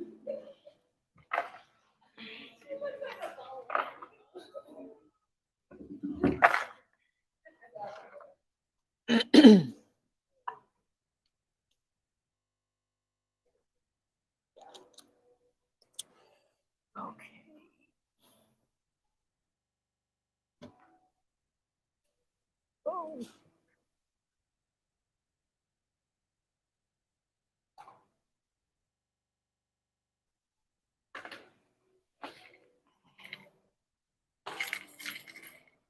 Okay. Oh.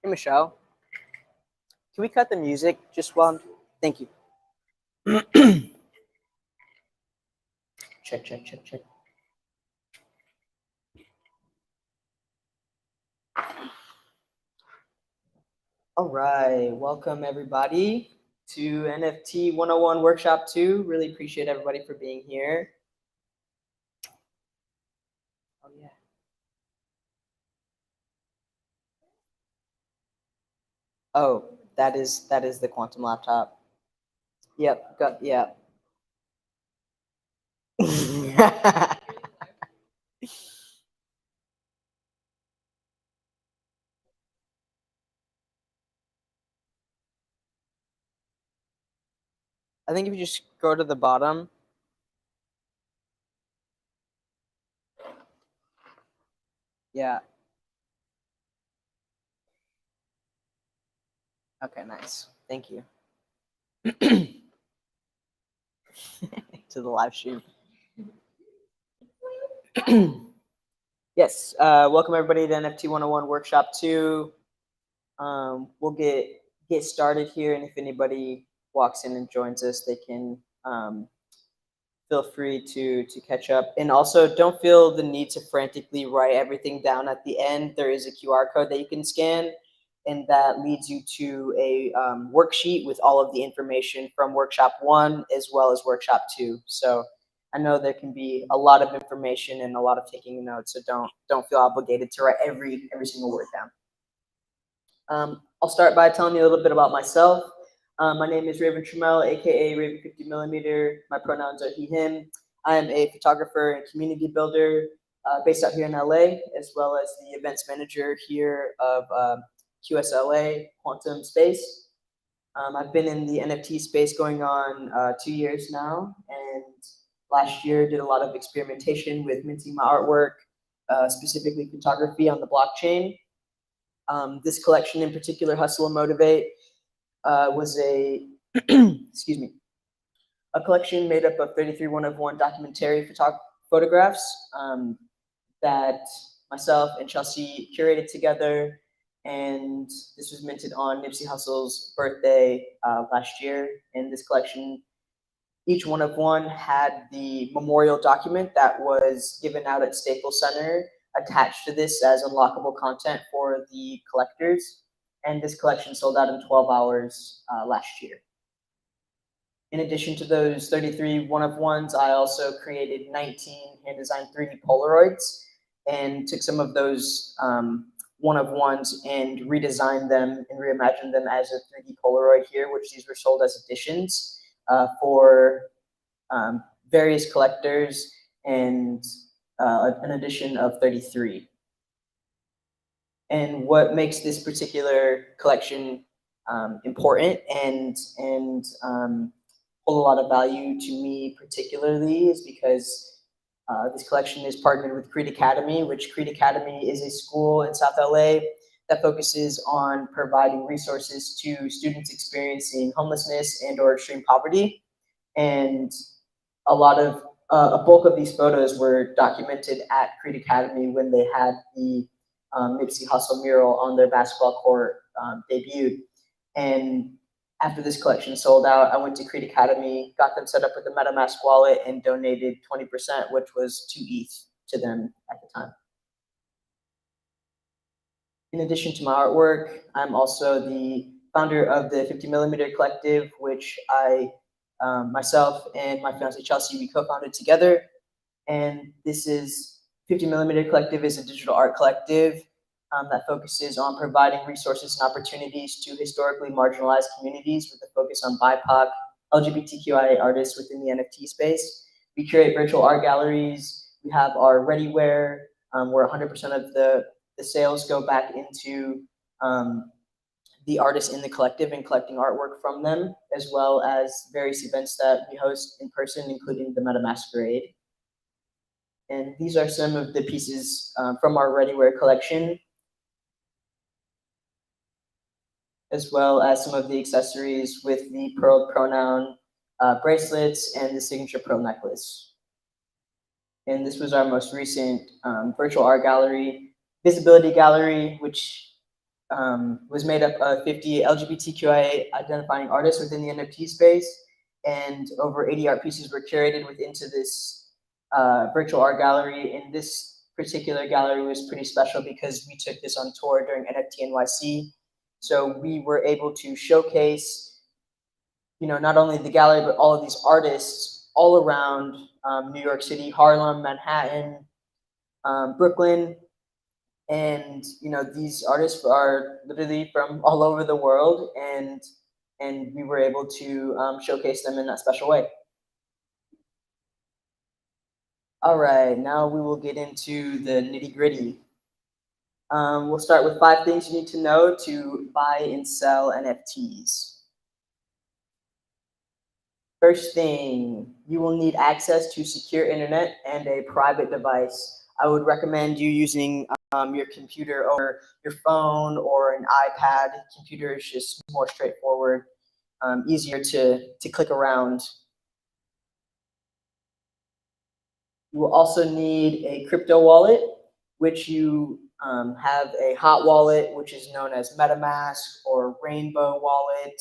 Hey, Michelle, can we cut the music just while thank you. Check, check, check, check. All right, welcome everybody to NFT 101 Workshop 2. Really appreciate everybody for being here. Oh yeah. Oh, that is the quantum laptop. Yep, yeah. I think if you just go to the bottom. Yeah. Okay, nice. Thank you. To the live stream. Yes, welcome everybody to NFT 101 Workshop 2. We'll get started here, and if anybody walks in and joins us, they can feel free to catch up. And also, don't feel the need to frantically write everything down at the end. There is a QR code that you can scan, and that leads you to a worksheet with all of the information from Workshop 1 as well as Workshop 2. So I know there can be a lot of information and a lot of taking notes, so don't feel obligated to write every single word down. I'll start by telling you a little bit about myself. My name is Raven Trammell, aka Raven 50mm. My pronouns are he, him. I am a photographer and community builder based out here in LA, as well as the events manager here of QSLA, Quantum Space. I've been in the NFT space going on 2 years now, and last year did a lot of experimentation with minting my artwork, specifically photography on the blockchain. This collection in particular, Hustle and Motivate, was a excuse me, a collection made up of 33 one-of-one documentary photographs that myself and Chelsea curated together, and this was minted on Nipsey Hussle's birthday last year. In this collection, each one of one had the memorial document that was given out at Staples Center attached to this as unlockable content for the collectors. And this collection sold out in 12 hours last year. In addition to those 33 one-of-ones, I also created 19 hand-designed 3D Polaroids and took some of those one-of-ones and redesigned them and reimagined them as a 3D Polaroid here, which these were sold as editions for various collectors, and an edition of 33. And what makes this particular collection important and hold a lot of value to me particularly is because this collection is partnered with Creed Academy, which Creed Academy is a school in South LA that focuses on providing resources to students experiencing homelessness and or extreme poverty. And a bulk of these photos were documented at Creed Academy when they had the Nipsey Hussle mural on their basketball court debuted. And after this collection sold out, I went to Creed Academy, got them set up with a MetaMask wallet, and donated 20%, which was 2 ETH to them at the time. In addition to my artwork, I'm also the founder of the 50mm Collective, which I myself and my fiancée Chelsea, we co-founded together. And this is 50mm Collective is a digital art collective that focuses on providing resources and opportunities to historically marginalized communities with a focus on BIPOC, LGBTQIA artists within the NFT space. We curate virtual art galleries, We have our ReadyWare, where 100% of the sales go back into the artists in the collective and collecting artwork from them, as well as various events that we host in person, including the Meta Masquerade. And these are some of the pieces from our ReadyWare collection, as well as some of the accessories with the Pearl pronoun bracelets and the signature pearl necklace. And this was our most recent virtual art gallery, visibility gallery, which was made up of 50 LGBTQIA identifying artists within the NFT space, and over 80 art pieces were curated into this virtual art gallery. And this particular gallery was pretty special because we took this on tour during NFT NYC. So we were able to showcase, not only the gallery, but all of these artists all around New York City, Harlem, Manhattan, Brooklyn. And these artists are literally from all over the world, and we were able to showcase them in that special way. All right, now we will get into the nitty gritty. We'll start with 5 things you need to know to buy and sell NFTs. First thing, you will need access to secure internet and a private device. I would recommend you using your computer or your phone or an iPad. Computer is just more straightforward, easier to click around. You will also need a crypto wallet, which you have a hot wallet, which is known as MetaMask or Rainbow Wallet,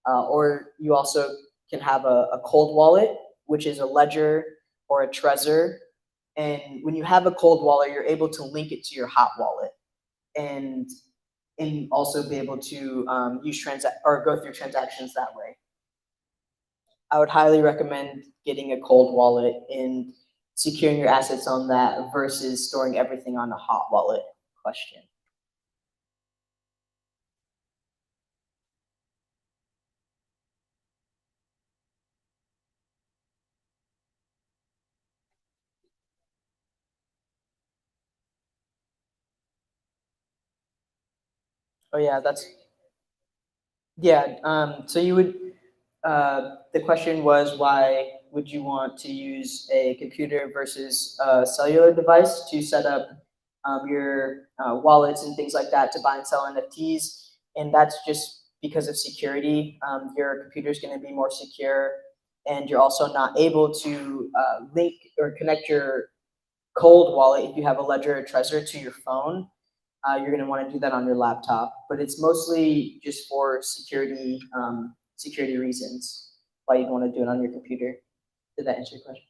or you also can have a cold wallet, which is a Ledger or a Trezor. And when you have a cold wallet, you're able to link it to your hot wallet, and also be able to go through transactions that way. I would highly recommend getting a cold wallet and securing your assets on that versus storing everything on a hot wallet. Question. Oh yeah, so you would, the question was, why would you want to use a computer versus a cellular device to set up your wallets and things like that to buy and sell NFTs? And that's just because of security. Your computer is going to be more secure, and you're also not able to link or connect your cold wallet if you have a Ledger or Trezor to your phone. You're going to want to do that on your laptop, but it's mostly just for security reasons why you'd want to do it on your computer. Did that answer your question?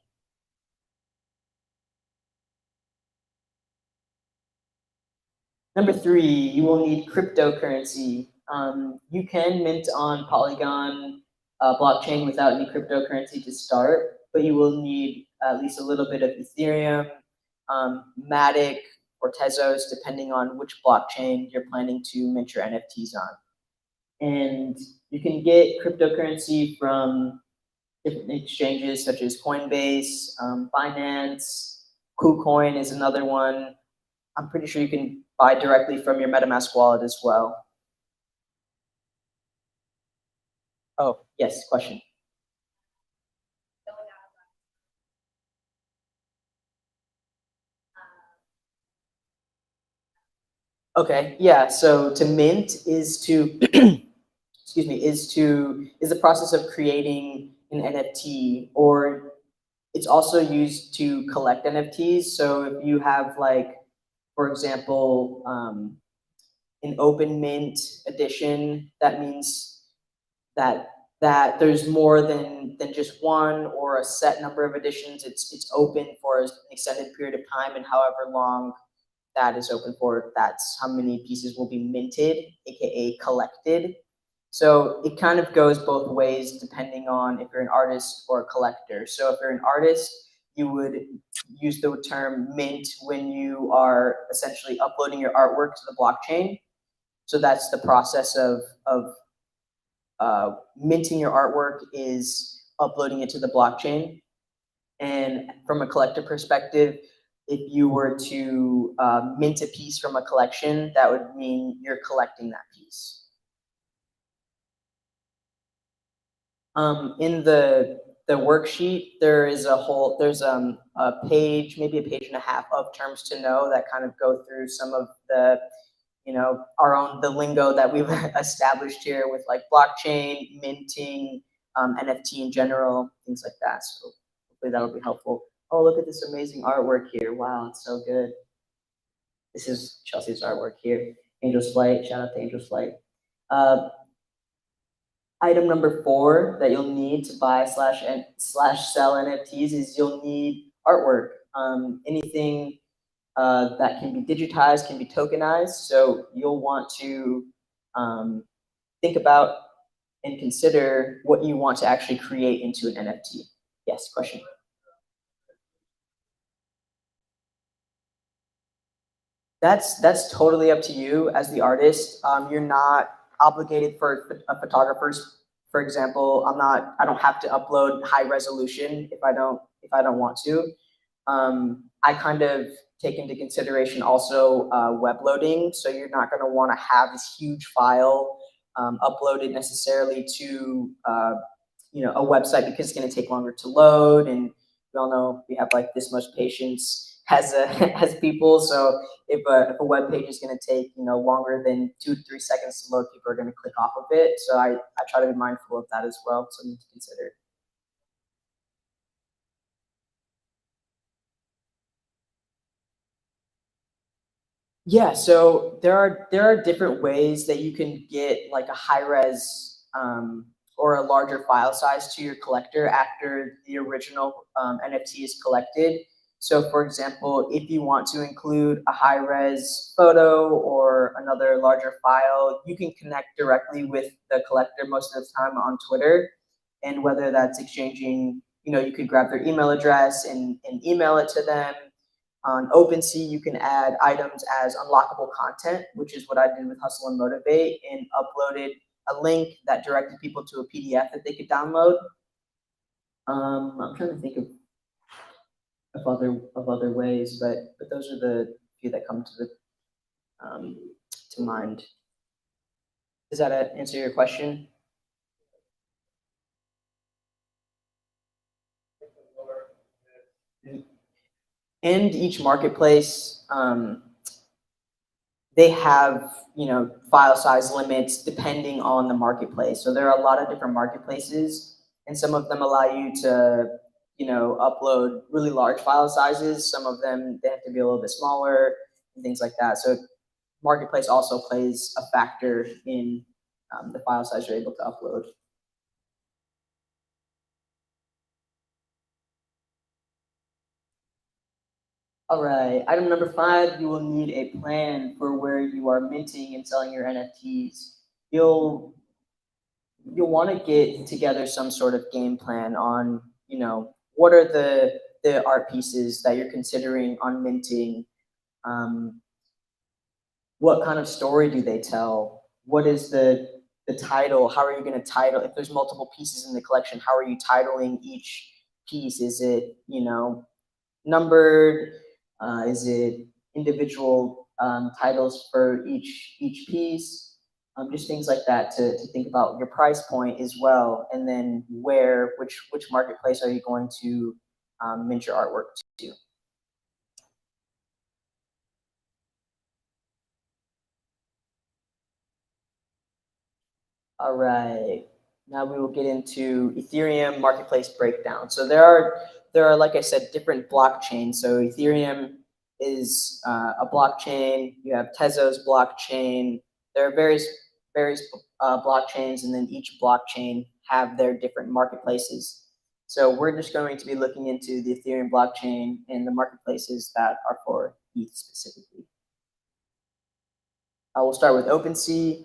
Number 3, you will need cryptocurrency. You can mint on Polygon blockchain without any cryptocurrency to start, but you will need at least a little bit of Ethereum, Matic, or Tezos, depending on which blockchain you're planning to mint your NFTs on. And you can get cryptocurrency from different exchanges such as Coinbase, Binance, KuCoin is another one. I'm pretty sure you can buy directly from your MetaMask wallet as well. Oh, yes, question. Okay, yeah, so to mint is to excuse me, is the process of creating an NFT, or it's also used to collect NFTs. So if you have, like, for example, an open mint edition, that means that there's more than just one or a set number of editions. It's open for an extended period of time, and however long that is open for, that's how many pieces will be minted, aka collected. So it kind of goes both ways depending on if you're an artist or a collector. So if you're an artist, you would use the term mint when you are essentially uploading your artwork to the blockchain. So that's the process of minting your artwork, is uploading it to the blockchain. And from a collector perspective, if you were to mint a piece from a collection, that would mean you're collecting that piece. In the worksheet, there's a page, maybe a page and a half of terms to know that kind of go through some of the, the lingo that we've established here with like blockchain, minting, NFT in general, things like that. So hopefully that'll be helpful. Oh, look at this amazing artwork here. Wow, it's so good. This is Chelsea's artwork here. Angel's Flight, shout out to Angel's Flight. Item number 4 that you'll need to buy slash sell NFTs is you'll need artwork. Anything that can be digitized can be tokenized. So you'll want to think about and consider what you want to actually create into an NFT. Yes, question. That's totally up to you as the artist. You're not obligated for a photographer's. For example, I don't have to upload high resolution if I don't want to. I kind of take into consideration also web loading. So you're not going to want to have this huge file uploaded necessarily to a website because it's going to take longer to load, and we all know we have like this much patience as people. So if a web page is going to take longer than 2 to 3 seconds to load, people are going to click off of it. So I try to be mindful of that as well. Something to consider. Yeah, so there are different ways that you can get like a high res or a larger file size to your collector after the original NFT is collected. So for example, if you want to include a high res photo or another larger file, you can connect directly with the collector most of the time on Twitter. And whether that's exchanging, you could grab their email address and email it to them. On OpenSea, you can add items as unlockable content, which is what I did with Hustle and Motivate, and uploaded a link that directed people to a PDF that they could download. I'm trying to think of other ways, but those are the few that come to mind. Does that answer your question? And each marketplace, they have file size limits depending on the marketplace. So there are a lot of different marketplaces, and some of them allow you to upload really large file sizes. Some of them, they have to be a little bit smaller and things like that. So marketplace also plays a factor in the file size you're able to upload. All right, item number 5, you will need a plan for where you are minting and selling your NFTs. You'll want to get together some sort of game plan on, what are the art pieces that you're considering on minting. What kind of story do they tell? What is the title? How are you going to title? If there's multiple pieces in the collection, how are you titling each piece? Is it, numbered? Is it individual titles for each piece? Just things like that to think about your price point as well, and then which marketplace are you going to mint your artwork to? All right, now we will get into Ethereum marketplace breakdown. So there are, like I said, different blockchains. So Ethereum is a blockchain. You have Tezos blockchain. There are various blockchains, and then each blockchain have their different marketplaces. So we're just going to be looking into the Ethereum blockchain and the marketplaces that are for ETH specifically. We'll start with OpenSea.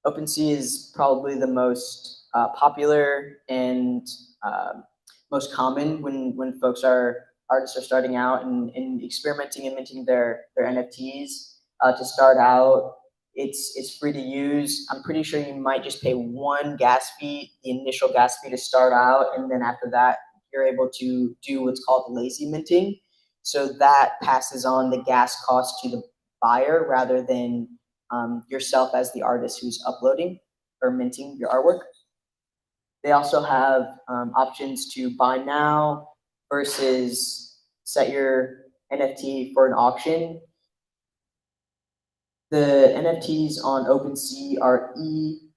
OpenSea is probably the most popular and most common when artists are starting out and experimenting and minting their NFTs. To start out, it's free to use. I'm pretty sure you might just pay one gas fee, the initial gas fee to start out, and then after that, you're able to do what's called lazy minting. So that passes on the gas cost to the buyer rather than yourself as the artist who's uploading or minting your artwork. They also have options to buy now versus set your NFT for an auction. The NFTs on OpenSea are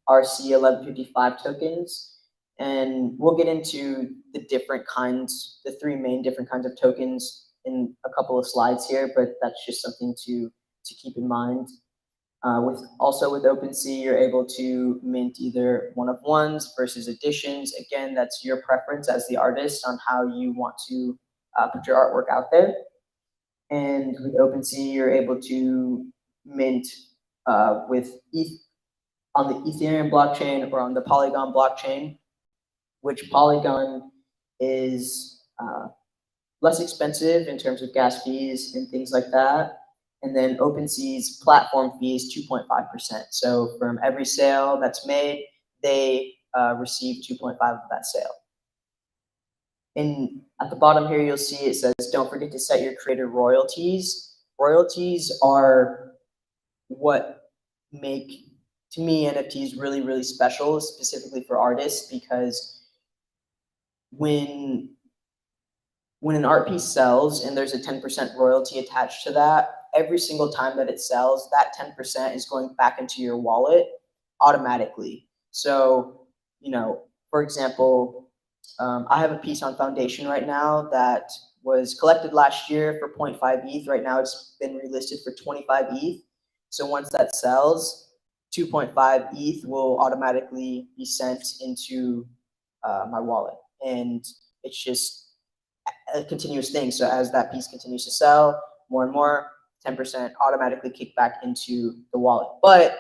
ERC1155 tokens, and we'll get into the different kinds, the three main different kinds of tokens in a couple of slides here, but that's just something to keep in mind. With OpenSea, you're able to mint either one of ones versus editions. Again, that's your preference as the artist on how you want to put your artwork out there. And with OpenSea, you're able to mint with on the Ethereum blockchain or on the Polygon blockchain, which Polygon is less expensive in terms of gas fees and things like that. And then OpenSea's platform fee is 2.5%. So from every sale that's made, they receive 2.5 of that sale. And at the bottom here, you'll see it says, don't forget to set your creator royalties. Royalties are what make, to me, NFTs really, really special, specifically for artists, because when an art piece sells and there's a 10% royalty attached to that, every single time that it sells, that 10% is going back into your wallet automatically. So, for example, I have a piece on Foundation right now that was collected last year for 0.5 ETH. Right now it's been relisted for 25 ETH. So once that sells, 2.5 ETH will automatically be sent into my wallet. And it's just a continuous thing. So as that piece continues to sell more and more, 10% automatically kick back into the wallet. But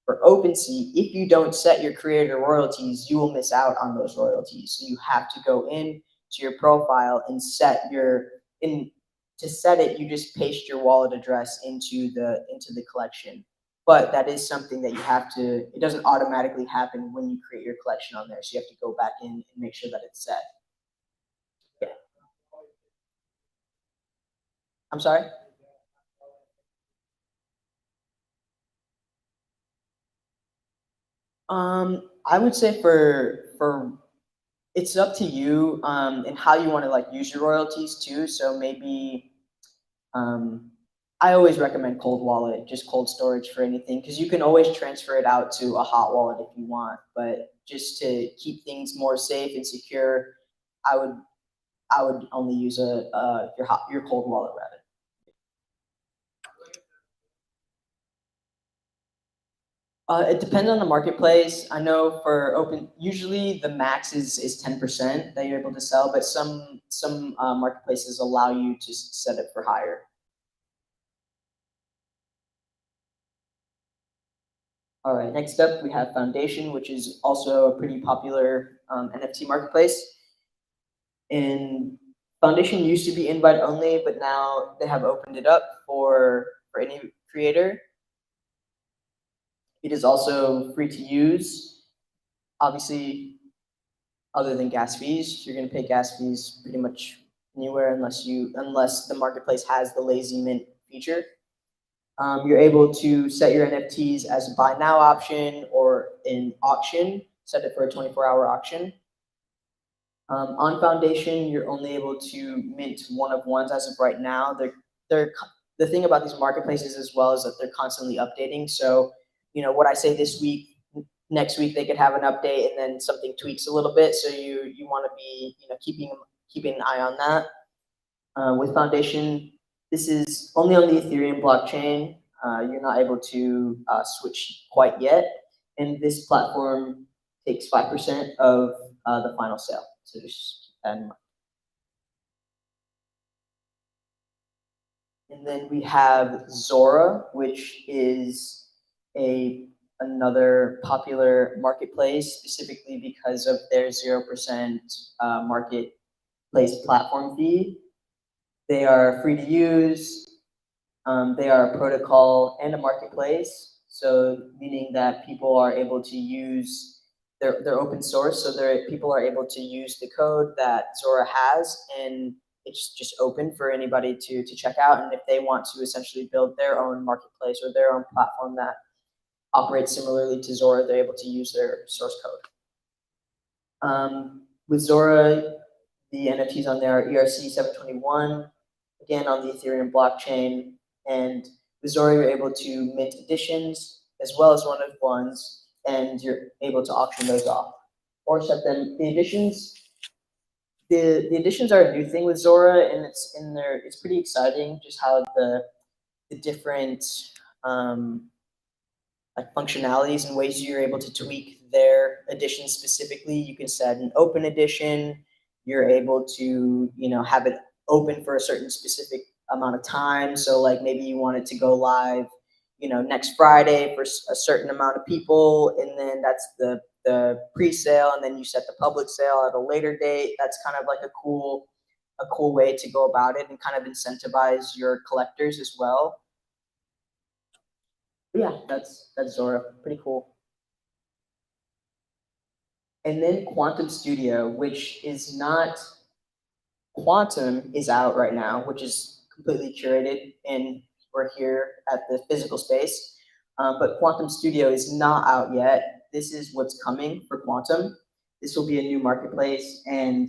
for OpenSea, if you don't set your creator royalties, you will miss out on those royalties. So you have to go in to your profile and set to set it, you just paste your wallet address into the collection. But that is something that you have to, it doesn't automatically happen when you create your collection on there. So you have to go back in and make sure that it's set. Yeah. I'm sorry? I would say for it's up to you and how you want to like use your royalties too. So maybe I always recommend cold wallet, just cold storage for anything, because you can always transfer it out to a hot wallet if you want. But just to keep things more safe and secure, I would only use your cold wallet rather. It depends on the marketplace. I know for usually the max is 10% that you're able to sell, but some marketplaces allow you to set it for higher. All right, next up we have Foundation, which is also a pretty popular NFT marketplace. And Foundation used to be invite only, but now they have opened it up for any creator. It is also free to use. Obviously, other than gas fees, you're going to pay gas fees pretty much anywhere unless the marketplace has the lazy mint feature. You're able to set your NFTs as a buy now option or an auction. Set it for a 24-hour auction. On Foundation, you're only able to mint one of ones as of right now. The thing about these marketplaces as well is that they're constantly updating. So, what I say this week, next week they could have an update and then something tweaks a little bit. So you want to be keeping an eye on that. With Foundation, this is only on the Ethereum blockchain. You're not able to switch quite yet, and this platform takes 5% of the final sale. So just keep that in mind. And then we have Zora, which is another popular marketplace, specifically because of their 0% marketplace platform fee. They are free to use. They are a protocol and a marketplace, so meaning that people are able to use they're open source, so people are able to use the code that Zora has, and it it's just open for anybody to check out. And if they want to essentially build their own marketplace or their own platform that operates similarly to Zora, they're able to use their source code. With Zora, the NFTs on there are ERC 721, again on the Ethereum blockchain. And with Zora, you're able to mint editions as well as one of ones, and you're able to auction those off or set them. The editions are a new thing with Zora, and it's in there. It's pretty exciting just how the different like functionalities and ways you're able to tweak their edition specifically. You can set an open edition. You're able to, have it open for a certain specific amount of time. So like maybe you want it to go live, next Friday for a certain amount of people, and then that's the pre-sale, and then you set the public sale at a later date. That's kind of like a cool way to go about it and kind of incentivize your collectors as well. But yeah, that's Zora. Pretty cool. And then Quantum Studio, which is not Quantum, is out right now, which is completely curated, and we're here at the physical space. But Quantum Studio is not out yet. This is what's coming for Quantum. This will be a new marketplace, and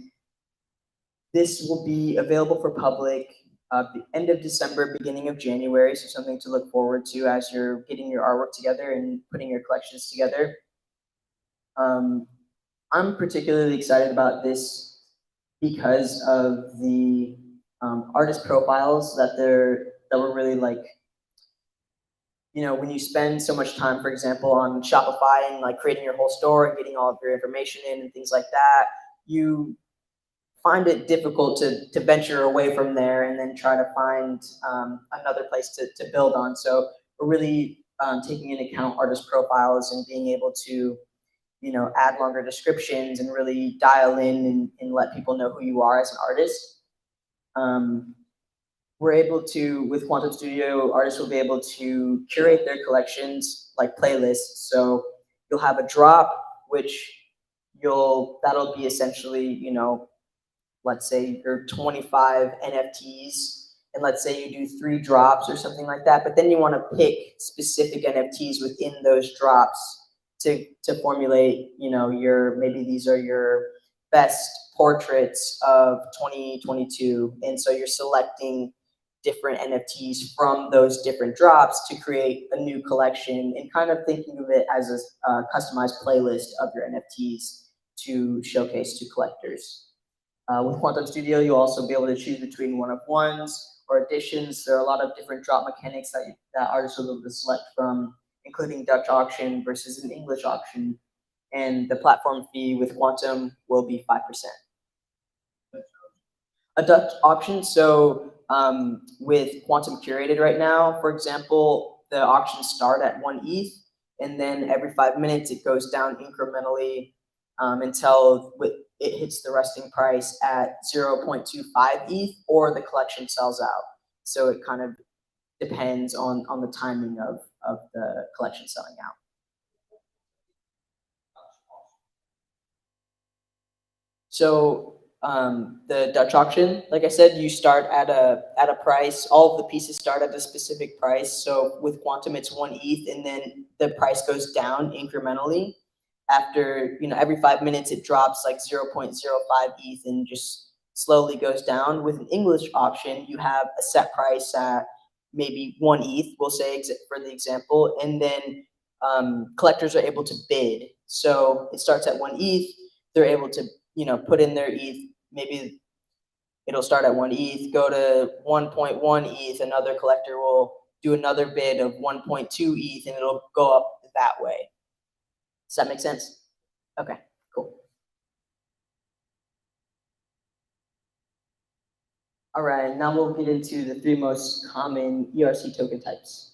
this will be available for public the end of December, beginning of January. So something to look forward to as you're getting your artwork together and putting your collections together. I'm particularly excited about this because of the artist profiles that were really like, when you spend so much time, for example, on Shopify and like creating your whole store and getting all of your information in and things like that, you find it difficult to venture away from there and then try to find another place to build on. So we're really taking into account artist profiles and being able to, add longer descriptions and really dial in and let people know who you are as an artist. We're able to, with Quantum Studio, artists will be able to curate their collections like playlists. So you'll have a drop, which that'll be essentially, let's say your 25 NFTs, and let's say you do 3 drops or something like that. But then you want to pick specific NFTs within those drops to formulate, maybe these are your best portraits of 2022. And so you're selecting different NFTs from those different drops to create a new collection, and kind of thinking of it as a customized playlist of your NFTs to showcase to collectors. With Quantum Studio, you'll also be able to choose between one of ones or editions. There are a lot of different drop mechanics that artists will be able to select from, including Dutch auction versus an English auction. And the platform fee with Quantum will be 5%. A Dutch auction, so with Quantum Curated right now, for example, the auctions start at 1 ETH, and then every 5 minutes it goes down incrementally until it hits the resting price at 0.25 ETH, or the collection sells out. So it kind of depends on the timing of the collection selling out. So the Dutch auction, like I said, you start at a price. All of the pieces start at a specific price. So with Quantum, it's 1 ETH, and then the price goes down incrementally. After, every 5 minutes, it drops like 0.05 ETH and just slowly goes down. With an English auction, you have a set price at maybe 1 ETH, we'll say for the example, and then collectors are able to bid. So it starts at 1 ETH. They're able to, put in their ETH. Maybe it'll start at 1 ETH, go to 1.1 ETH. Another collector will do another bid of 1.2 ETH, and it'll go up that way. Does that make sense? Okay, cool. All right, now we'll get into the 3 most common ERC token types.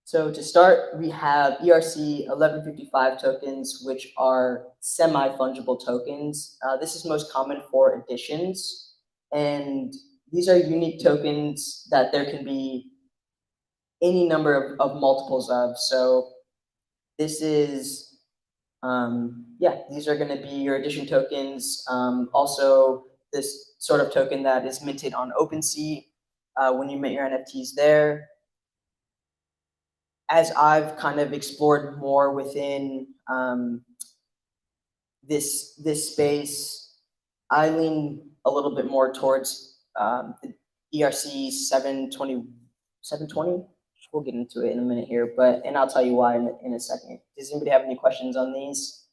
So to start, we have ERC 1155 tokens, which are semi-fungible tokens. This is most common for editions, and these are unique tokens that there can be any number of multiples of. So this is, these are going to be your edition tokens. Also, this sort of token that is minted on OpenSea when you mint your NFTs there. As I've kind of explored more within this space, I lean a little bit more towards the ERC 720. We'll get into it in a minute here, and I'll tell you why in a second. Does anybody have any questions on these?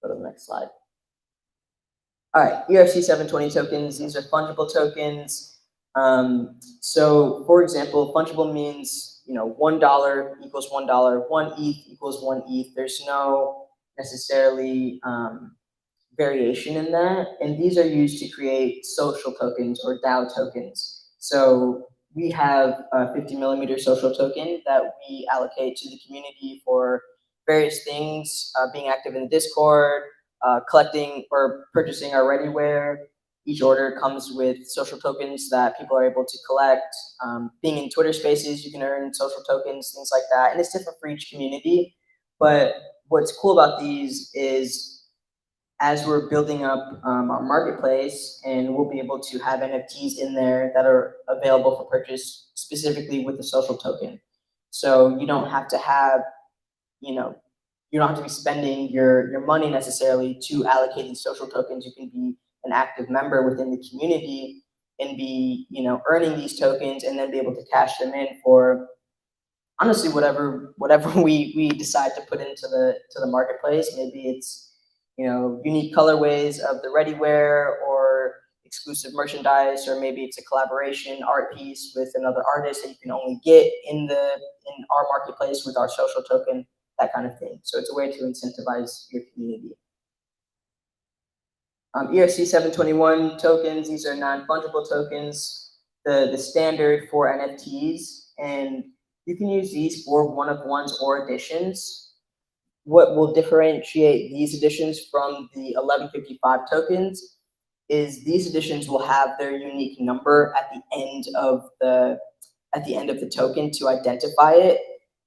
Go to the next slide. All right, ERC 720 tokens. These are fungible tokens. So, for example, fungible means $1 equals $1, 1 ETH equals 1 ETH. There's no necessarily variation in that, and these are used to create social tokens or DAO tokens. So we have a 50 millimeter social token that we allocate to the community for various things, being active in Discord, collecting or purchasing our readyware. Each order comes with social tokens that people are able to collect. Being in Twitter spaces, you can earn social tokens, things like that, and it's different for each community. But what's cool about these is as we're building up our marketplace, and we'll be able to have NFTs in there that are available for purchase specifically with the social token. So you don't have to have, you don't have to be spending your money necessarily to allocate these social tokens. You can be an active member within the community and be, earning these tokens and then be able to cash them in for honestly whatever we decide to put into the marketplace. Maybe it's unique colorways of the readyware or exclusive merchandise, or maybe it's a collaboration art piece with another artist that you can only get in our marketplace with our social token, that kind of thing. So it's a way to incentivize your community. ERC 721 tokens, these are non-fungible tokens, the standard for NFTs, and you can use these for one-of-ones or additions. What will differentiate these editions from the 1155 tokens is these editions will have their unique number at the end of the token to identify it.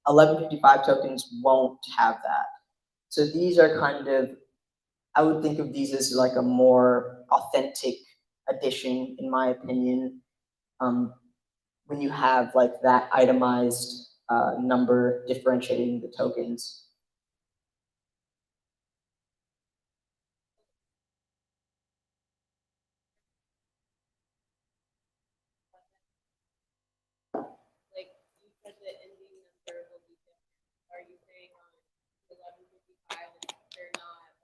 1155 tokens won't have that. So these are kind of, I would think of these as like a more authentic edition, in my opinion, when you have like that itemized number differentiating the tokens. Like you said, the ending number will be different. Are you saying on 1155 they're not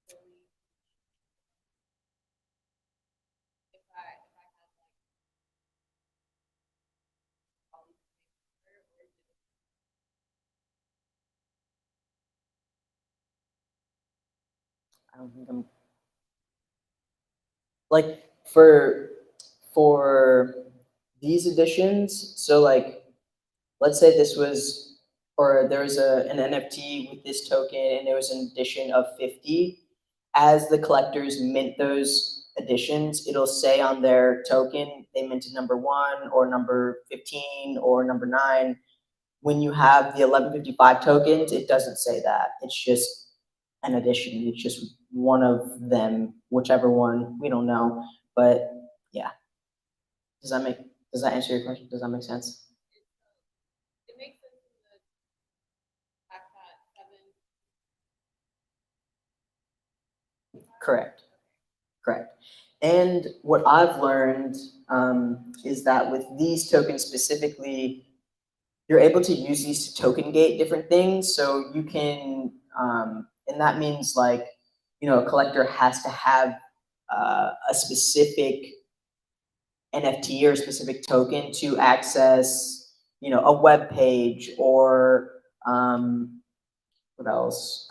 really? If I have like all these things, or is it? I don't think I'm like for these editions. So like, let's say this was, or there was an NFT with this token, and there was an edition of 50. As the collectors mint those editions, it'll say on their token they minted number 1 or number 15 or number 9. When you have the 1155 tokens, it doesn't say that. It's just an addition. It's just one of them, whichever one, we don't know. But yeah. Does that answer your question? Does that make sense? It makes sense in the fact that 7. Correct. And what I've learned is that with these tokens specifically, you're able to use these to token gate different things. So you can, and that means like, a collector has to have a specific NFT or a specific token to access, a web page or what else?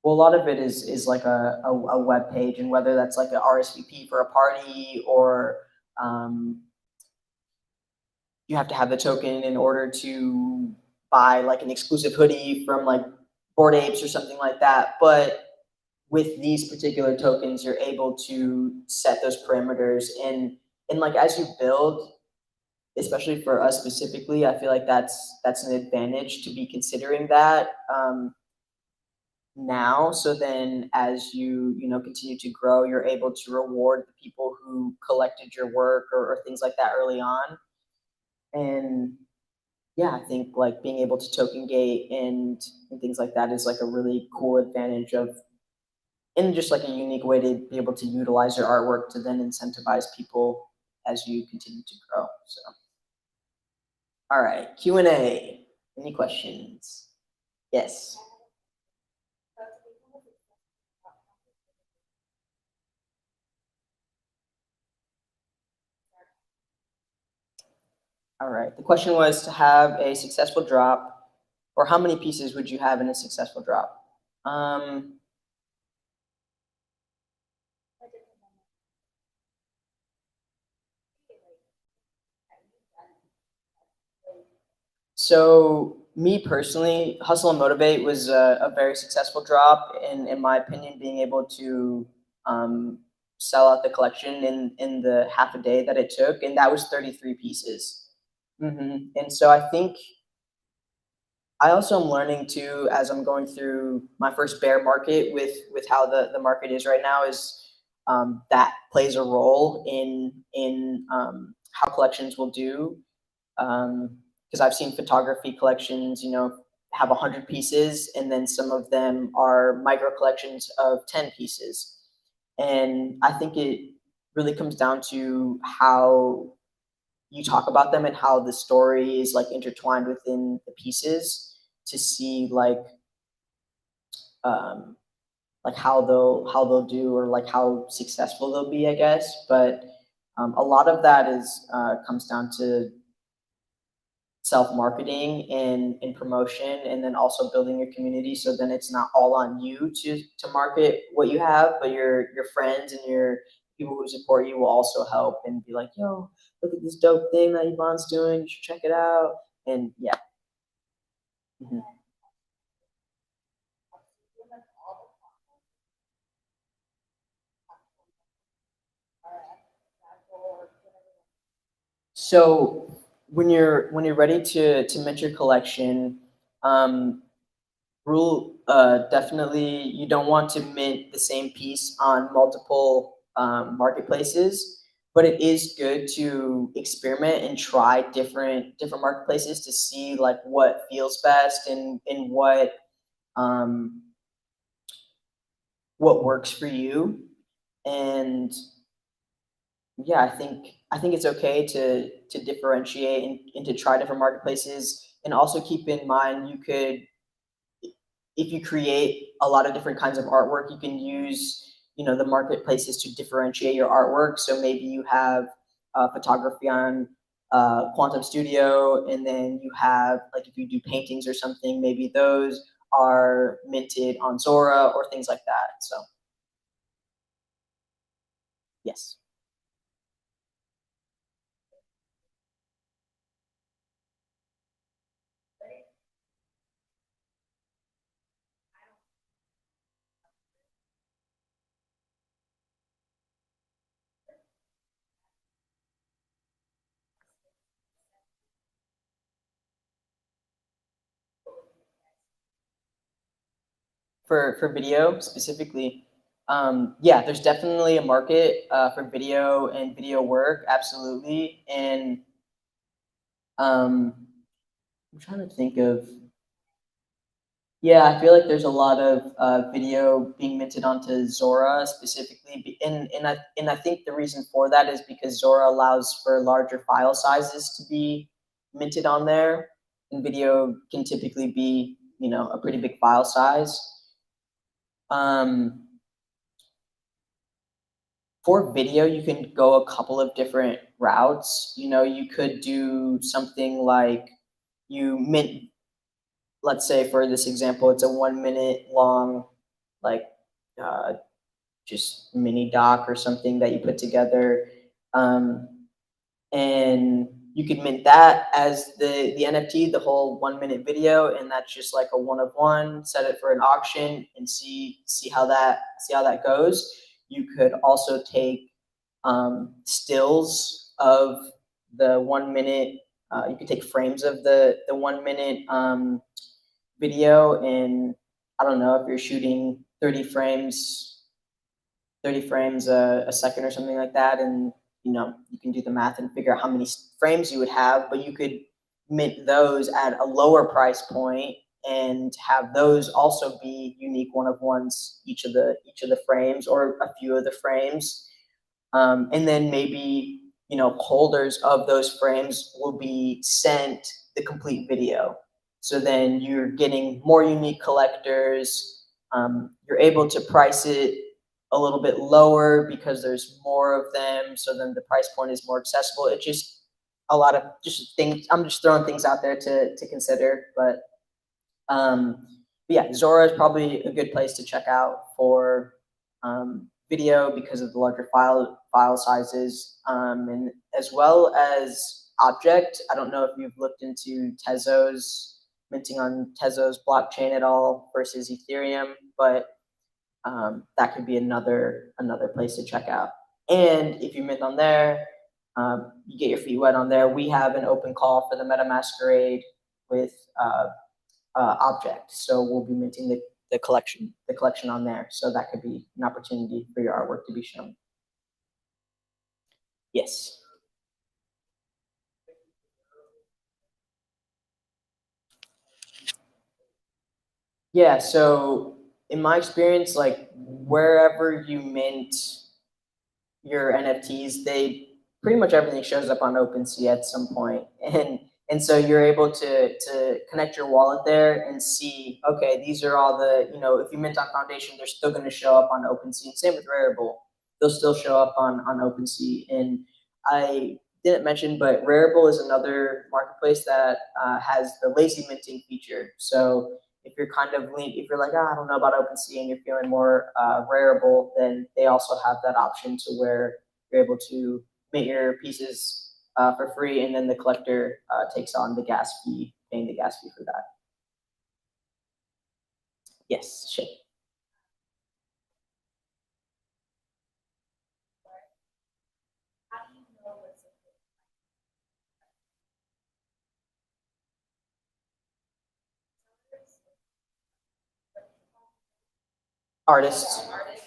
Well, a lot of it is like a web page, and whether that's like an RSVP for a party or you have to have the token in order to buy like an exclusive hoodie from like Bored Apes or something like that. But with these particular tokens, you're able to set those parameters, and like as you build, especially for us specifically, I feel like that's an advantage to be considering that. now, so then as you know continue to grow, you're able to reward the people who collected your work or things like that early on. And yeah, I think like being able to token gate and things like that is like a really cool advantage of, and just like a unique way to be able to utilize your artwork to then incentivize people as you continue to grow. So, all right, Q&A. Any questions? Yes. All right. The question was to have a successful drop, or how many pieces would you have in a successful drop? So me personally, Hustle and Motivate was a very successful drop, in my opinion, being able to sell out the collection in the half a day that it took, and that was 33 pieces. And so I think I also am learning too, as I'm going through my first bear market with how the market is right now, is that plays a role in how collections will do. Because I've seen photography collections, have 100 pieces, and then some of them are micro collections of 10 pieces. And I think it really comes down to how you talk about them and how the story is like intertwined within the pieces to see um, like how they'll do, or like how successful they'll be, I guess. But a lot of that is comes down to self-marketing and promotion, and then also building your community, so then it's not all on you to market what you have, but your friends and your people who support you will also help and be like, yo, look at this dope thing that Yvonne's doing, you should check it out. And yeah. Mhm. So when you're ready to mint your collection, um, rule definitely you don't want to mint the same piece on multiple marketplaces, but it is good to experiment and try different marketplaces to see like what feels best and um, what works for you. And yeah, I think it's okay to differentiate and to try different marketplaces, and also keep in mind you could, if you create a lot of different kinds of artwork, you can use the marketplaces to differentiate your artwork. So maybe you have photography on Quantum Studio, and then you have, like, if you do paintings or something, maybe those are minted on Zora or things like that. So yes. For video specifically, yeah, there's definitely a market for video and video work, absolutely. And I'm trying to think of, yeah, I feel like there's a lot of video being minted onto Zora specifically, and I think the reason for that is because Zora allows for larger file sizes to be minted on there, and video can typically be a pretty big file size. Um, for video, you can go a couple of different routes. You could do something like you mint, let's say for this example, it's a 1 minute long, like uh, just mini doc or something that you put together. Um, and you could mint that as the NFT, the whole 1 minute video, and that's just like a one of one. Set it for an auction and see how that goes. You could also take stills of the 1 minute. You could take frames of the 1 minute video, and I don't know, if you're shooting 30 frames a second or something like that, and you can do the math and figure out how many frames you would have, but you could mint those at a lower price point and have those also be unique one of ones, each of the frames or a few of the frames. And then maybe holders of those frames will be sent the complete video. So then you're getting more unique collectors. You're able to price it a little bit lower because there's more of them. So then the price point is more accessible. It's just a lot of just things. I'm just throwing things out there to consider. But yeah, Zora is probably a good place to check out for video because of the larger file sizes, and as well as object. I don't know if you've looked into Tezos, minting on Tezos blockchain at all versus Ethereum, but that could be another place to check out. And if you mint on there, you get your feet wet on there. We have an open call for the Meta Masquerade with object, so we'll be minting the collection on there. So that could be an opportunity for your artwork to be shown. Yes. Yeah, so in my experience, like wherever you mint your NFTs, they pretty much everything shows up on OpenSea at some point. And so you're able to connect your wallet there and see, okay, these are all the, if you mint on Foundation, they're still going to show up on OpenSea. Same with Rarible. They'll still show up on OpenSea. And I didn't mention, but Rarible is another marketplace that has the lazy minting feature. So if you're if you're like, I don't know about OpenSea and you're feeling more Rarible, then they also have that option to where you're able to mint your pieces for free, and then the collector takes on the gas fee, paying the gas fee for that. Yes, sure. How do you know what's a good Artists. artist?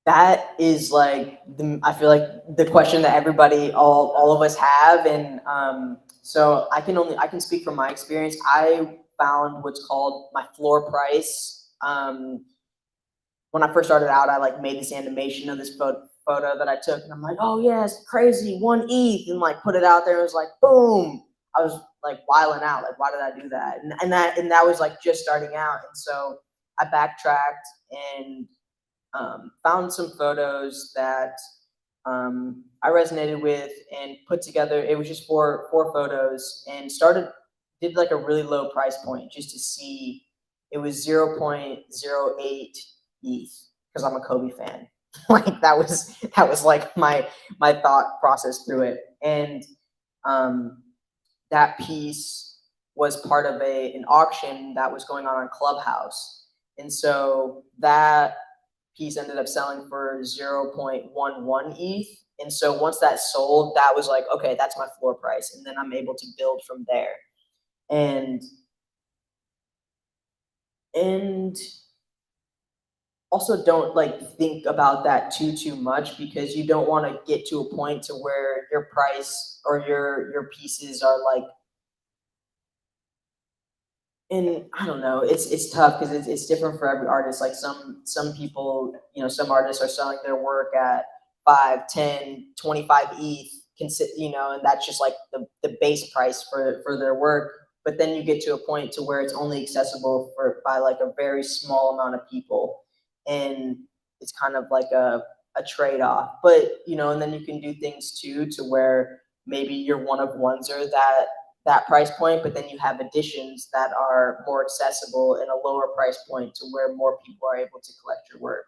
That is like I feel like the question that everybody, all of us have, and so I can speak from my experience. I found what's called my floor price. When I first started out, I like made this animation of this photo that I took, and I'm like, oh yeah, it's crazy, 1 ETH, and like put it out there. It was like boom. I was like wiling out. Like, why did I do that? And that was like just starting out, and so I backtracked and found some photos that I resonated with and put together. It was just four photos, and did like a really low price point just to see. It was 0.08 ETH because I'm a Kobe fan. Like that was like my thought process through it, and that piece was part of an auction that was going on Clubhouse, and so that piece ended up selling for 0.11 ETH. And so once that sold, that was like, okay, that's my floor price. And then I'm able to build from there. And also don't like think about that too much, because you don't want to get to a point to where your price or your pieces are like, and I don't know, it's tough because it's different for every artist. Like some people, some artists are selling their work at 5, 10, 25 ETH, and that's just like the base price for their work. But then you get to a point to where it's only accessible by like a very small amount of people, and it's kind of like a trade-off. But and then you can do things too to where maybe you're one of ones or that price point, but then you have additions that are more accessible in a lower price point to where more people are able to collect your work.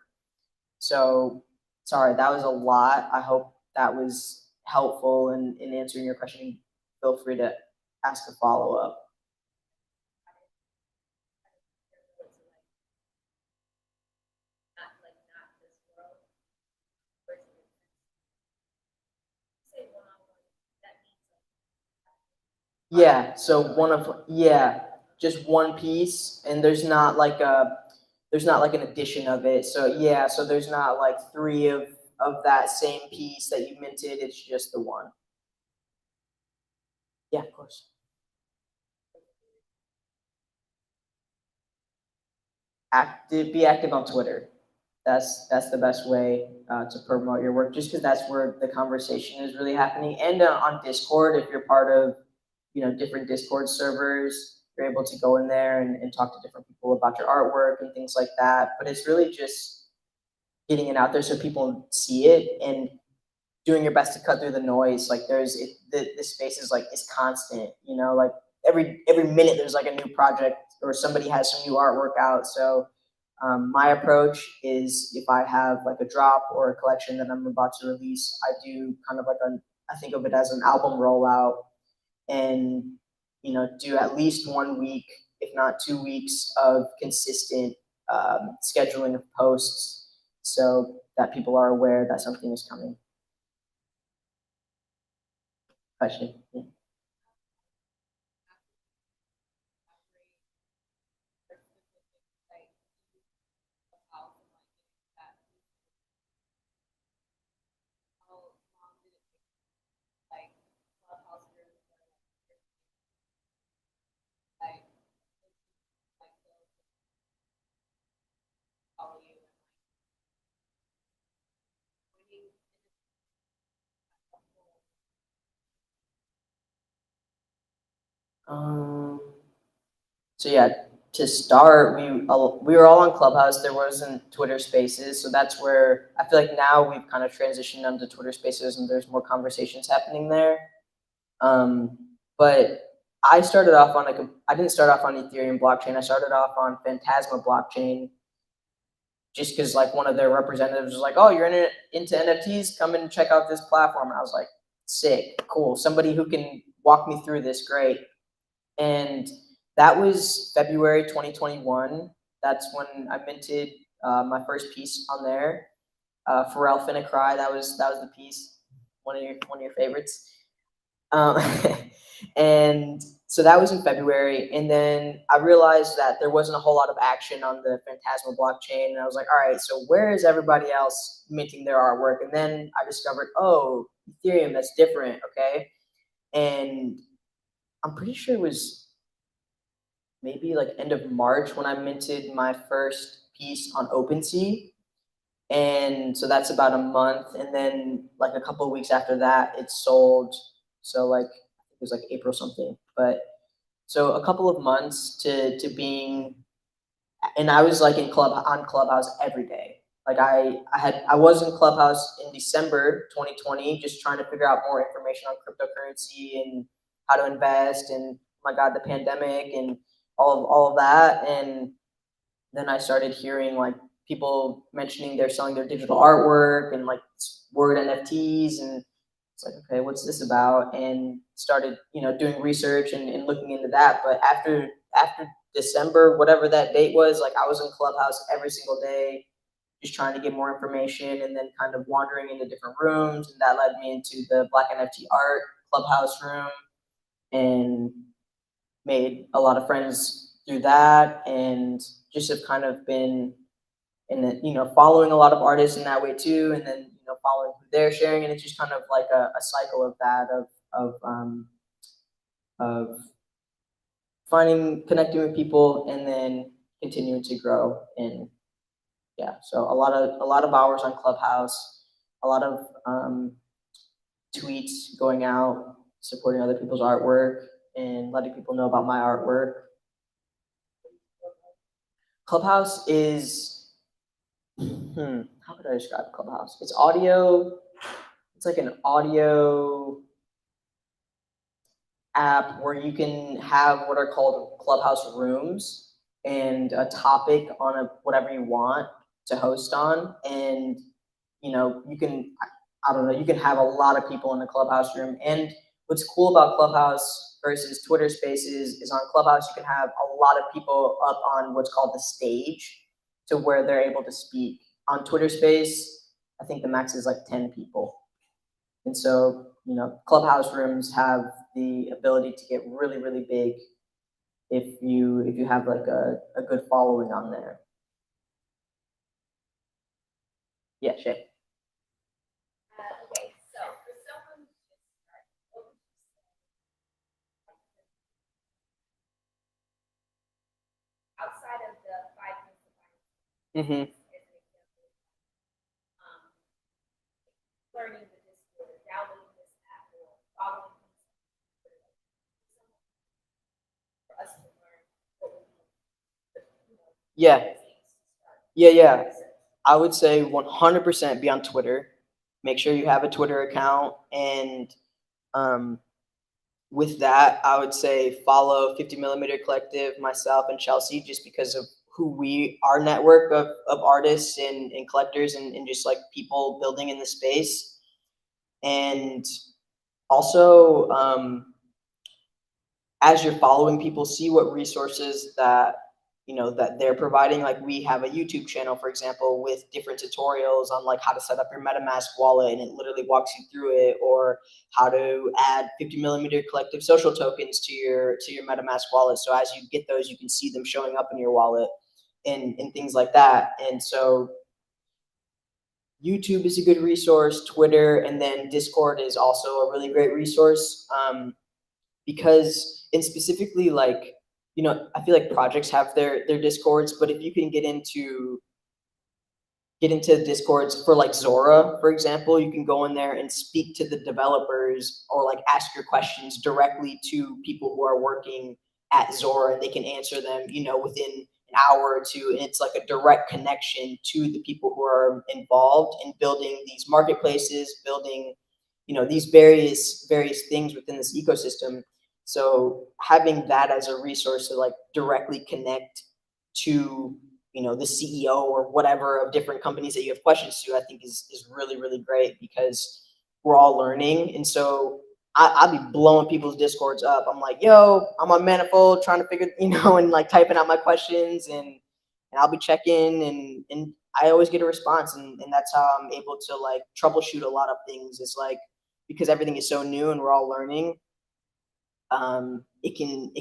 So sorry, that was a lot. I hope that was helpful in answering your question. Feel free to ask a follow-up. Yeah, so just one piece, and there's not like an addition of it. So yeah, so there's not like three of that same piece that you minted. It's just the one. Yeah, of course. Be active on Twitter. That's the best way to promote your work, just because that's where the conversation is really happening. And on Discord, if you're part of different Discord servers, you're able to go in there and talk to different people about your artwork and things like that. But it's really just getting it out there so people see it and doing your best to cut through the noise. Like the space is like is constant. Like every minute there's like a new project or somebody has some new artwork out. So my approach is if I have like a drop or a collection that I'm about to release, I do kind of like I think of it as an album rollout, and do at least 1 week, if not 2 weeks, of consistent scheduling of posts so that people are aware that something is coming. Question. Yeah. So yeah, to start, we were all on Clubhouse. There wasn't Twitter Spaces, so that's where I feel like now we've kind of transitioned onto Twitter Spaces, and there's more conversations happening there. But I started off on I didn't start off on Ethereum blockchain. I started off on Phantasma blockchain, just because like one of their representatives was like, "Oh, you're into NFTs? Come and check out this platform." And I was like, "Sick, cool. Somebody who can walk me through this, great." And that was February 2021. That's when I minted my first piece on there. Pharrell Finna Cry. That was the piece. One of your favorites. Um, and so that was in February. And then I realized that there wasn't a whole lot of action on the Phantasma blockchain. And I was like, all right, so where is everybody else minting their artwork? And then I discovered, oh, Ethereum, that's different. Okay. And I'm pretty sure it was maybe like end of March when I minted my first piece on OpenSea. And so that's about a month. And then like a couple of weeks after that, it sold. So like it was like April something. But so a couple of months to being, and I was like on Clubhouse every day. Like I was in Clubhouse in December 2020, just trying to figure out more information on cryptocurrency and how to invest, and oh my God, the pandemic and all of that. And then I started hearing like people mentioning they're selling their digital artwork and like word NFTs, and it's like, okay, what's this about? And started doing research and looking into that. But after December, whatever that date was, like I was in Clubhouse every single day, just trying to get more information, and then kind of wandering into different rooms, and that led me into the Black NFT Art Clubhouse room, and made a lot of friends through that, and just have kind of been in the, following a lot of artists in that way too, and then following who they're sharing, and it's just kind of like a cycle of that of connecting with people, and then continuing to grow. And yeah, so a lot of hours on Clubhouse, a lot of tweets going out, supporting other people's artwork, and letting people know about my artwork. Clubhouse is, how could I describe Clubhouse? It's audio. It's like an audio app where you can have what are called Clubhouse rooms, and a topic on whatever you want to host on. And you can, I don't know, you can have a lot of people in the Clubhouse room. And what's cool about Clubhouse versus Twitter Spaces is on Clubhouse you can have a lot of people up on what's called the stage, to where they're able to speak. On Twitter Space, I think the max is like 10 people. And so, Clubhouse rooms have the ability to get really, really big if you have like a good following on there. Yeah, Shay. Okay, so for someone who's just starting, what would you say outside of the 5 minutes of Mm-hmm. as an example, um, learning the Discord, downloading this app, or following for us to learn what would be Yeah. things to start? Yeah. I would say 100% be on Twitter. Make sure you have a Twitter account, and with that, I would say follow 50mm Collective, myself, and Chelsea, just because of our network of artists and collectors and just like people building in the space. And also, as you're following people, see what resources that they're providing. Like, we have a YouTube channel, for example, with different tutorials on like how to set up your MetaMask wallet, and it literally walks you through it, or how to add 50mm Collective social tokens to your MetaMask wallet. So as you get those, you can see them showing up in your wallet, and things like that. And so YouTube is a good resource, Twitter, and then Discord is also a really great resource. Because, and specifically, like, I feel like projects have their Discords, but if you can get into Discords for like Zora, for example, you can go in there and speak to the developers, or like ask your questions directly to people who are working at Zora, and they can answer them, within an hour or two. And it's like a direct connection to the people who are involved in building these marketplaces, building, these various things within this ecosystem. So having that as a resource to like directly connect to, the CEO or whatever of different companies that you have questions to, I think is really, really great, because we're all learning. And so I'll be blowing people's Discords up. I'm like, yo, I'm on Manifold trying to figure, and like typing out my questions, and I'll be checking, and I always get a response, and that's how I'm able to like troubleshoot a lot of things. It's like, because everything is so new and we're all learning, it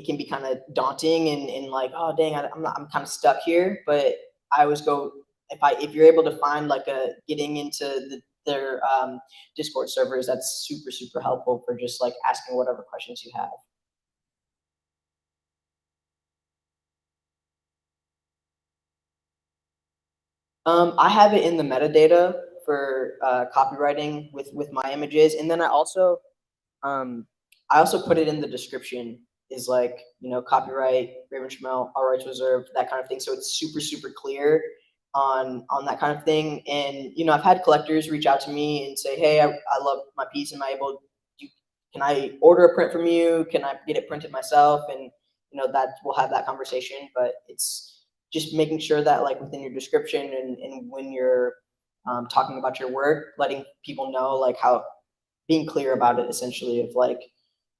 can be kind of daunting, and like, oh dang, I'm kind of stuck here. But I always go, if you're able to find like getting into their Discord servers, that's super, super helpful for just like asking whatever questions you have. I have it in the metadata for copywriting with my images, and then um, I also put it in the description, is like, copyright, Raven Schmel, all rights reserved, that kind of thing. So it's super, super clear on that kind of thing. And I've had collectors reach out to me and say, hey, I love my piece. Am I able? Can I order a print from you? Can I get it printed myself? And that we'll have that conversation. But it's just making sure that like within your description, and when you're talking about your work, letting people know like how, being clear about it, essentially, of like,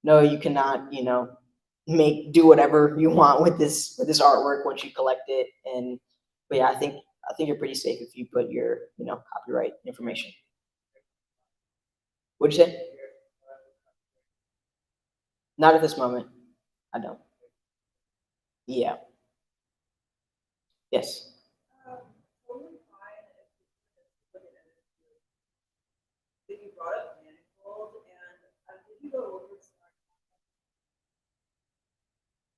no, you cannot, do whatever you want with this artwork once you collect it. And but yeah, I think you're pretty safe if you put your copyright information. What'd you say? Not at this moment. I don't. Yeah. Yes. Totally fine if you look at it. Then you brought up Manifold, and did you go over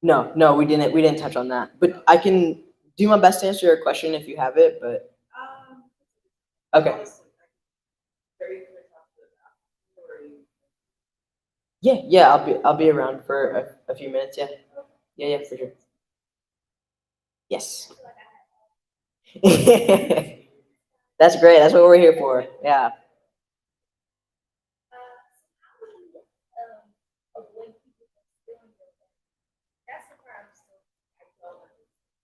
Smart? No, we didn't touch on that. But I can do my best to answer your question if you have it. But okay. Honestly, very good talk to that. Or Yeah. I'll be around for a few minutes. Yeah. Yeah, for sure. Yes. That's great. That's what we're here for. Yeah. how would you avoid people from stealing your work? That's the part I'm still, I don't understand.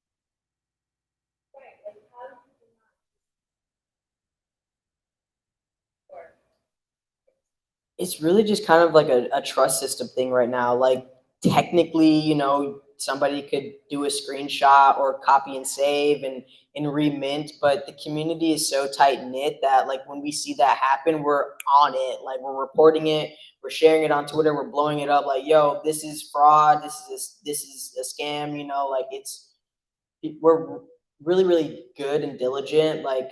Right, like how do people not or It's really just kind of like a trust system thing right now. Like, technically, somebody could do a screenshot or copy and save and remint, but the community is so tight knit that like when we see that happen, we're on it. Like we're reporting it, we're sharing it on Twitter, we're blowing it up. Like, yo, this is fraud. This is a scam. You know, like we're really good and diligent. Like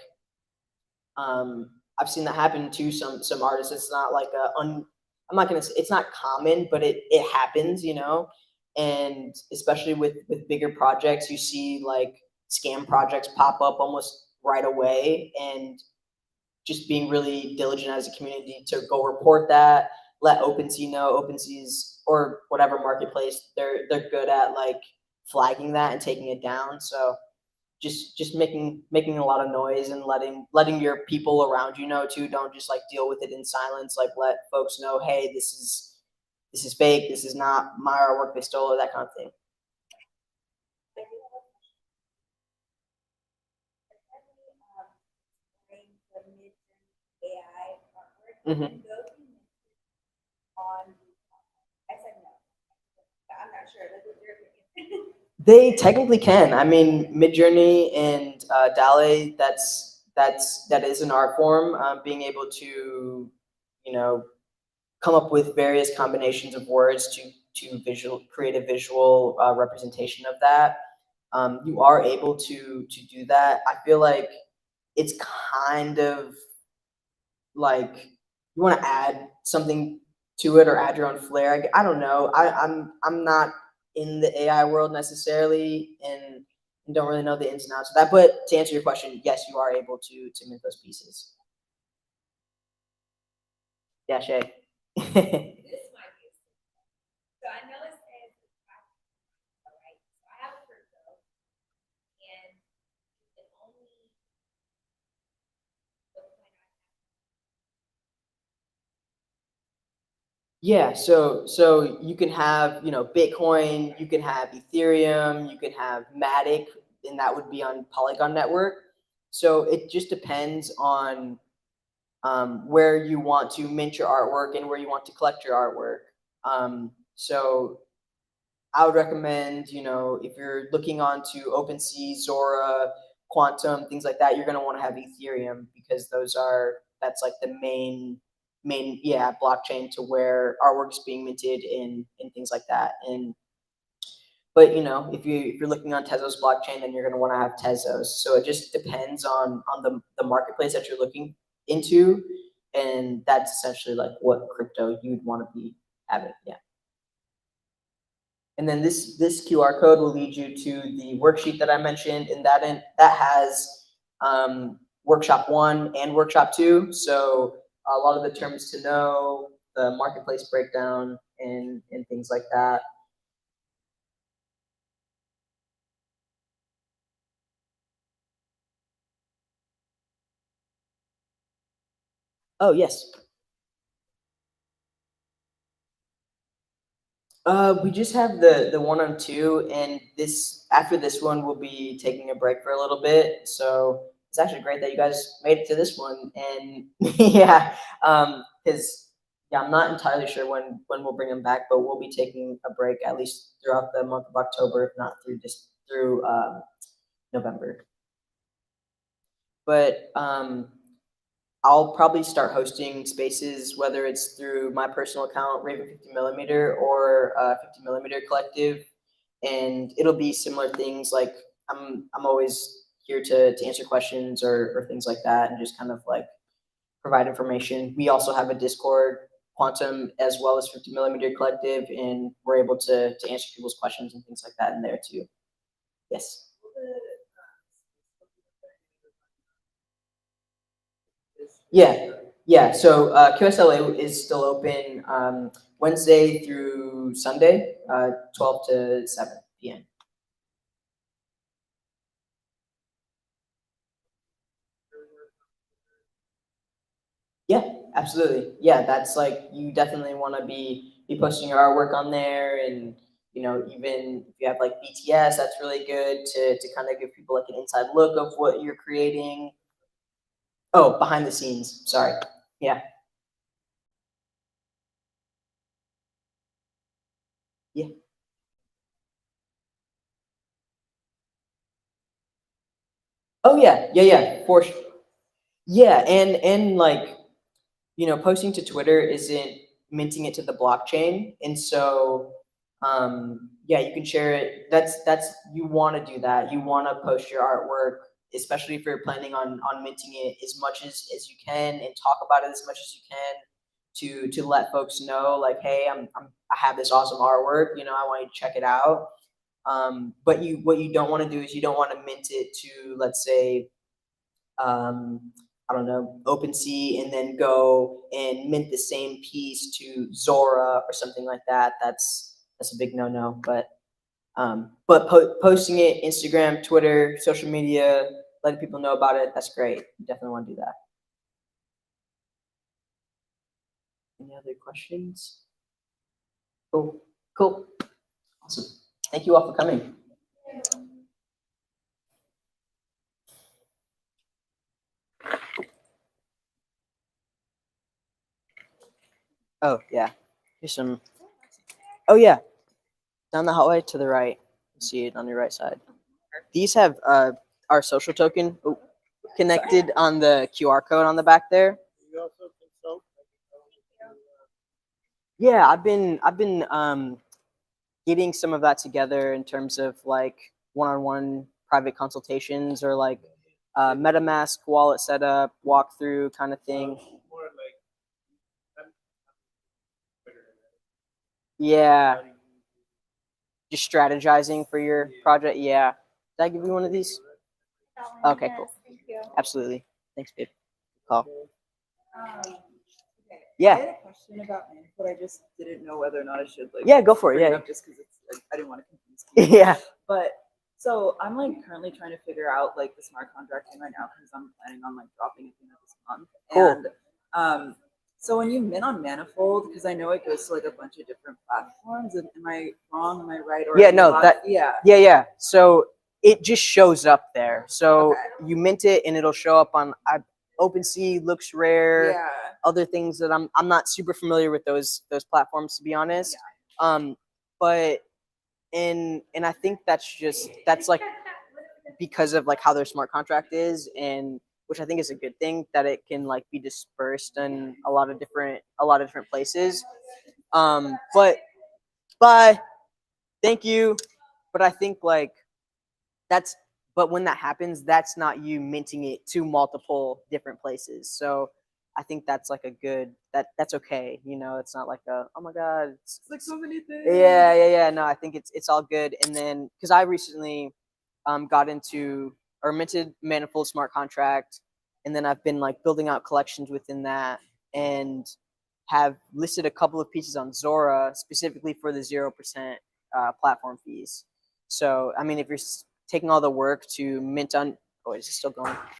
I've seen that happen to some artists. It's not like I'm not gonna say it's not common, but it happens, you know. And especially with bigger projects, you see like scam projects pop up almost right away, and just being really diligent as a community to go report that, let OpenSea know. OpenSea's or whatever marketplace, they're good at like flagging that and taking it down. So just making a lot of noise and letting your people around you know too. Don't just like deal with it in silence. Like let folks know, hey, this is fake. This is not my artwork. They stole it. That kind of thing. Mm-hmm. They technically can. I mean, Midjourney and DALL-E, that is an art form. Being able to, you know, come up with various combinations of words to create a visual representation of that. You are able to do that. I feel like it's kind of like you want to add something to it or add your own flair. I don't know. I'm not in the AI world necessarily and don't really know the ins and outs of that. But to answer your question, yes, you are able to mint those pieces. Yeah, Shay. This might be so I know it says it's right. So I have a crypto and you can only Yeah, so you can have, you know, Bitcoin, you can have Ethereum, you can have Matic, and that would be on Polygon network. So it just depends on where you want to mint your artwork and where you want to collect your artwork. So I would recommend, you know, if you're looking onto OpenSea, Zora, Quantum, things like that, you're going to want to have Ethereum because that's like the main blockchain to where artwork is being minted and things like that. And but you know, if you're looking on Tezos blockchain, then you're going to want to have Tezos. So it just depends on the marketplace that you're looking into, and that's essentially like what crypto you'd want to be having. Yeah. And then this QR code will lead you to the worksheet that I mentioned, and that has workshop 1 and workshop 2. So a lot of the terms to know, the marketplace breakdown, and things like that. Oh yes. We just have the one on 2, and this after this one we'll be taking a break for a little bit. So it's actually great that you guys made it to this one, and yeah, because yeah, I'm not entirely sure when we'll bring them back, but we'll be taking a break at least throughout the month of October, if not through November. But I'll probably start hosting spaces, whether it's through my personal account, Raven 50mm, or 50mm Collective, and it'll be similar things. Like I'm always here to answer questions or things like that, and just kind of like provide information. We also have a Discord, Quantum, as well as 50mm Collective, and we're able to answer people's questions and things like that in there too. Yes. Yeah, yeah. So QSLA is still open Wednesday through Sunday, 12 to 7 p.m. Yeah, absolutely. Yeah, that's like you definitely want to be posting your artwork on there, and you know, even if you have like BTS, that's really good to kind of give people like an inside look of what you're creating. Oh, behind the scenes. Sorry. Yeah. Yeah. Oh yeah, for sure. Yeah, and like, posting to Twitter isn't minting it to the blockchain, and so yeah, you can share it. That's you want to do that. You want to post your artwork, especially if you're planning on minting it as much as you can, and talk about it as much as you can to let folks know, like, hey, I have this awesome artwork. I want you to check it out. But what you don't want to do is you don't want to mint it to, let's say, I don't know, OpenSea, and then go and mint the same piece to Zora or something like that. That's a big no-no. But posting it, Instagram, Twitter, social media, letting people know about it, that's great. You definitely want to do that. Any other questions? Cool. Awesome. Thank you all for coming. Oh, yeah. Here's some. Oh, yeah. Down the hallway to the right. You see it on your right side. These have our social token connected on the QR code on the back there. Yeah, I've been getting some of that together in terms of like one-on-one private consultations, or like MetaMask wallet setup, walkthrough kind of thing. Yeah, just strategizing for your project. Yeah, did I give you one of these? Okay, cool. Thank you. Absolutely. Thanks, babe. Call. I Yeah. had a question about Manifold. I just didn't know whether or not I should like. Yeah, go for it. bring Yeah. up just because it's I didn't want to confuse people. Yeah. But so I'm like currently trying to figure out like the smart contract thing right now because I'm planning on like dropping it at the end of this month. Cool. And so when you mint on Manifold, because I know it goes to like a bunch of different platforms. And am I wrong? Am I right? Or Yeah, no, yeah. Yeah. So it just shows up there. So Okay. you mint it and it'll show up on OpenSea, looks rare. Yeah. Other things that I'm not super familiar with those platforms, to be honest. But and I think that's like because of like how their smart contract is, and which I think is a good thing, that it can like be dispersed in a lot of different places. But bye. Thank you. But I think like but when that happens, that's not you minting it to multiple different places. So I think that's like a good, that's okay. It's not like oh my God. It's like so many things. Yeah. No, I think it's all good. And then, because I recently got into or minted Manifold smart contract, and then I've been like building out collections within that, and have listed a couple of pieces on Zora specifically for the 0% platform fees. So I mean, if you're taking all the work to mint on, oh, is it still going?